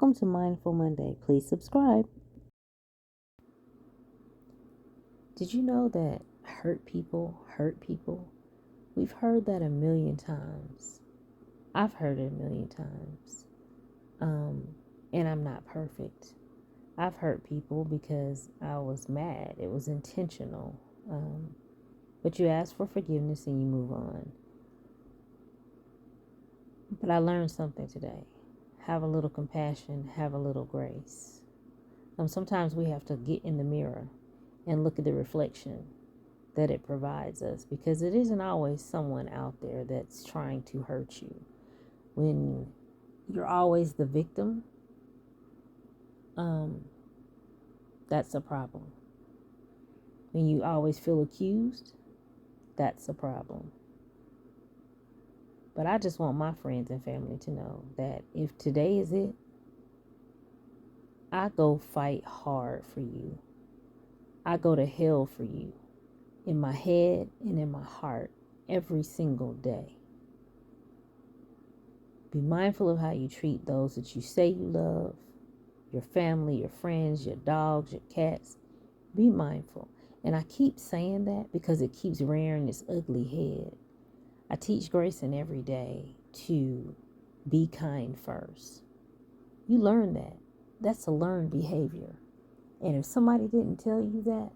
Welcome to Mindful Monday. Please subscribe. Did you know that hurt people hurt people? We've heard that a million times. I've heard it a million times. And I'm not perfect. I've hurt people because I was mad. It was intentional. But you ask for forgiveness and you move on. But I learned something today. Have a little compassion, have a little grace. Sometimes we have to get in the mirror and look at the reflection that it provides us, because it isn't always someone out there that's trying to hurt you. When you're always the victim, that's a problem. When you always feel accused, that's a problem. But I just want my friends and family to know that if today is it, I go fight hard for you. I go to hell for you, in my head and in my heart, every single day. Be mindful of how you treat those that you say you love, your family, your friends, your dogs, your cats. Be mindful. And I keep saying that because it keeps rearing its ugly head. I teach Grayson every day to be kind first. You learn that. That's a learned behavior. And if somebody didn't tell you that,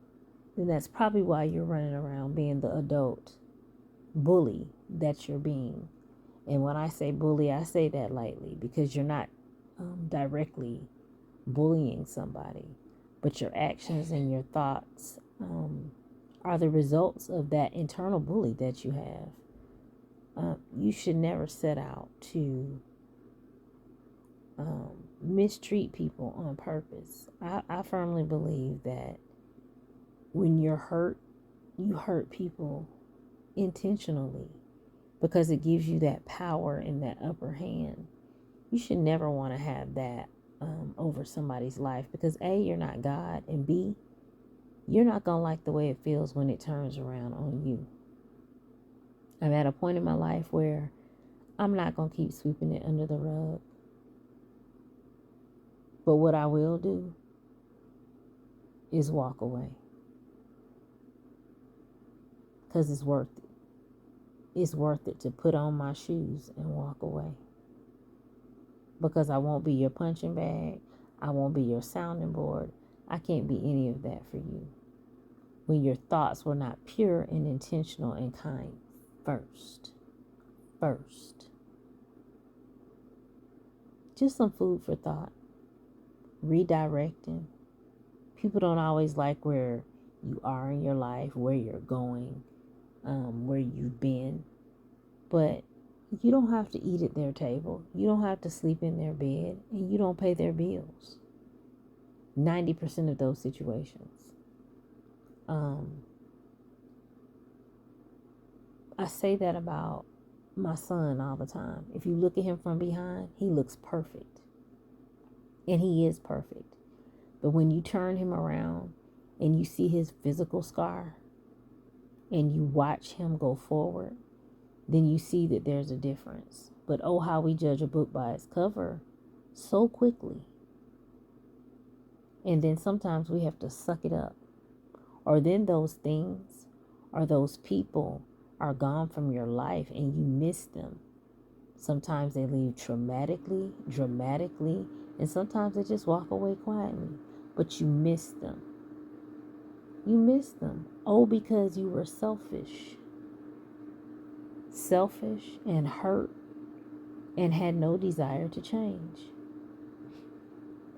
then that's probably why you're running around being the adult bully that you're being. And when I say bully, I say that lightly, because you're not directly bullying somebody, but your actions and your thoughts are the results of that internal bully that you have. You should never set out to mistreat people on purpose. I firmly believe that when you're hurt, you hurt people intentionally, because it gives you that power and that upper hand. You should never want to have that over somebody's life, because A, you're not God, and B, you're not going to like the way it feels when it turns around on you. I'm at a point in my life where I'm not going to keep sweeping it under the rug. But what I will do is walk away, because it's worth it. It's worth it to put on my shoes and walk away, because I won't be your punching bag. I won't be your sounding board. I can't be any of that for you when your thoughts were not pure and intentional and kind first. Just some food for thought. Redirecting. People don't always like where you are in your life, where you're going, where you've been. But you don't have to eat at their table. You don't have to sleep in their bed, and you don't pay their bills. 90% of those situations. I say that about my son all the time. If you look at him from behind, he looks perfect. And he is perfect. But when you turn him around and you see his physical scar and you watch him go forward, then you see that there's a difference. But oh, how we judge a book by its cover so quickly. And then sometimes we have to suck it up. Or then those things or those people are gone from your life and you miss them. Sometimes they leave traumatically, dramatically, and sometimes they just walk away quietly. But you miss them. You miss them. Oh, because you were selfish. Selfish and hurt and had no desire to change.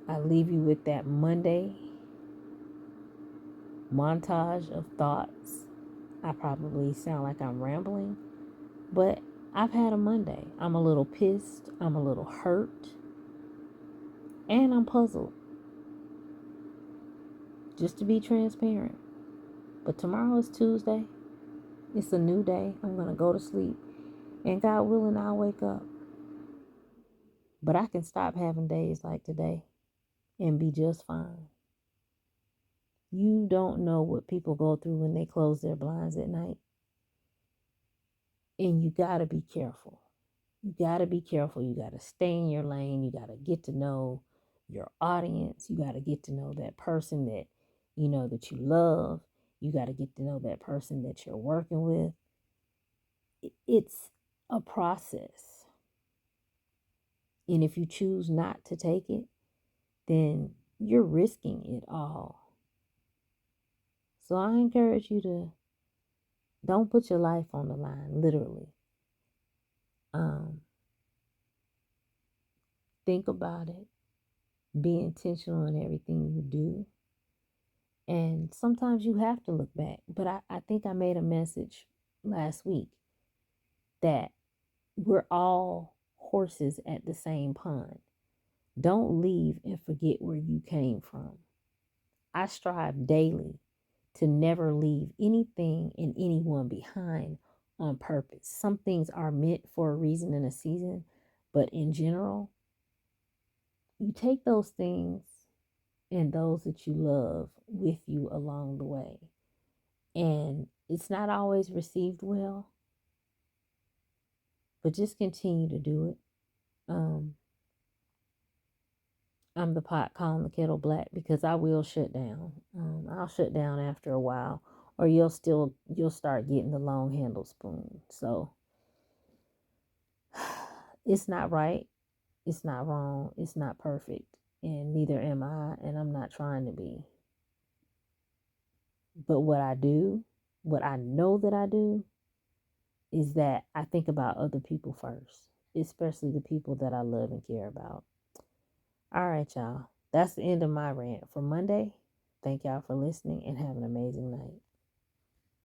I leave you with that Monday montage of thoughts. I probably sound like I'm rambling, but I've had a Monday. I'm a little pissed. I'm a little hurt. And I'm puzzled. Just to be transparent. But tomorrow is Tuesday. It's a new day. I'm going to go to sleep. And God willing, I'll wake up. But I can stop having days like today and be just fine. You don't know what people go through when they close their blinds at night. And you got to be careful. You got to be careful. You got to stay in your lane. You got to get to know your audience. You got to get to know that person that you know that you love. You got to get to know that person that you're working with. It's a process. And if you choose not to take it, then you're risking it all. So I encourage you to don't put your life on the line, literally. Um, think about it. Be intentional in everything you do. And sometimes you have to look back. But I think I made a message last week that we're all horses at the same pond. Don't leave and forget where you came from. I strive daily to never leave anything and anyone behind on purpose. Some things are meant for a reason and a season, but in general, you take those things and those that you love with you along the way. And it's not always received well, but just continue to do it. Um, I'm the pot calling the kettle black because I will shut down. I'll shut down after a while, or you'll start getting the long handled spoon. So it's not right, it's not wrong, it's not perfect, and neither am I, and I'm not trying to be. But what I know that I do, is that I think about other people first, especially the people that I love and care about. All right, y'all. That's the end of my rant for Monday. Thank y'all for listening and have an amazing night.